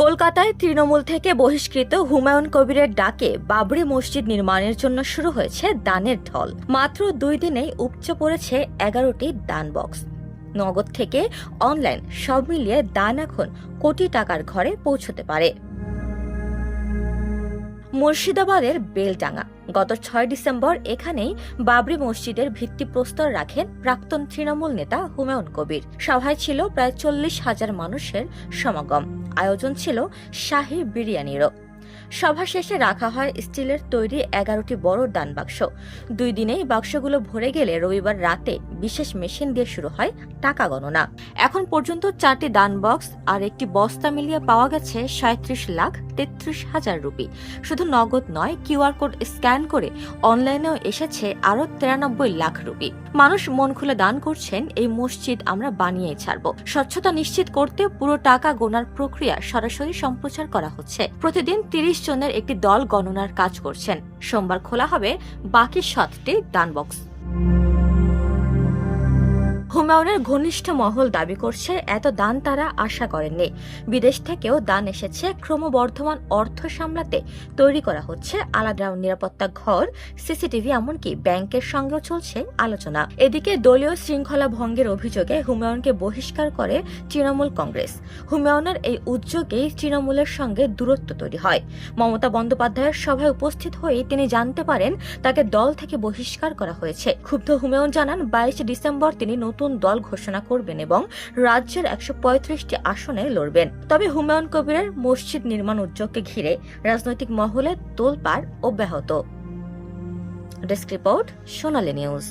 কলকাতায় তৃণমূল থেকে বহিষ্কৃত হুমায়ুন কবিরের ডাকে বাবরি মসজিদ নির্মাণের জন্য শুরু হয়েছে দানের ঢল। মাত্র 2 দিনেই উপচে পড়েছে 11টি দান বক্স। নগদ থেকে অনলাইন সব মিলিয়ে দান এখন কোটি টাকার ঘরে পৌঁছতে পারে। মুর্শিদাবাদের বেলডাঙ্গা গত 6 ডিসেম্বর এখানেই বাবরি মসজিদের ভিত্তিপ্রস্তর রাখেন প্রাক্তন তৃণমূল নেতা হুমায়ুন কবির। সভায় ছিল প্রায় 40,000 মানুষের সমাগম। আয়োজন ছিল শাহী বিরিয়ানিরও। সভা শেষে রাখা হয় স্টিলের তৈরি 11টি বড় দান বাক্স। 2 দিনেই বাক্সগুলো ভরে গেলে রবিবার রাতে বিশেষ মেশিন দিয়ে শুরু হয় টাকা গণনা। এখন পর্যন্ত 4টি দান বক্স আর একটি বস্তা মিলিয়ে পাওয়া গেছে 37,33,000 রুপি। শুধু নগদ নয়, কিউআর কোড স্ক্যান করে অনলাইনেও এসেছে আরো 93 লাখ রুপি। মানুষ মন খুলে দান করছেন। এই মসজিদ আমরা বানিয়ে ছাড়ব। স্বচ্ছতা নিশ্চিত করতে পুরো টাকা গোনার প্রক্রিয়া সরাসরি সম্প্রচার করা হচ্ছে। প্রতিদিন 30 জনের একটি দল গণনার কাজ করছেন। সোমবার খোলা হবে বাকি 7টি দান বক্স। হুমায়ুনের ঘনিষ্ঠ মহল দাবি করছে এত দান তারা আশা করেননি। বিদেশ থেকেও দান এসেছে। ক্রমবর্ধমান অর্থ সামলাতে তৈরি করা হচ্ছে আলাদা নিরাপত্তা ঘর, সিসিটিভি, এমনকি ব্যাংকের সঙ্গেও চলছে আলোচনা। এদিকে দলীয় শৃঙ্খলা ভঙ্গের অভিযোগে হুমায়ুনকে বহিষ্কার করে তৃণমূল কংগ্রেস। হুমায়ুনের এই উদ্যোগেই তৃণমূলের সঙ্গে দূরত্ব তৈরি হয়। মমতা বন্দ্যোপাধ্যায়ের সভায় উপস্থিত হয়ে তিনি জানতে পারেন তাকে দল থেকে বহিষ্কার করা হয়েছে। ক্ষুব্ধ হুমায়ুন জানান 22 ডিসেম্বর তিনি নতুন দল ঘোষণা করবেন এবং রাজ্যের 135টি আসনে লড়বেন। তবে হুমায়ুন কবিরের মসজিদ নির্মাণ উদ্যোগকে ঘিরে রাজনৈতিক মহলে তোলপাড় অব্যাহত। ডেস্ক রিপোর্ট, সোনালী নিউজ।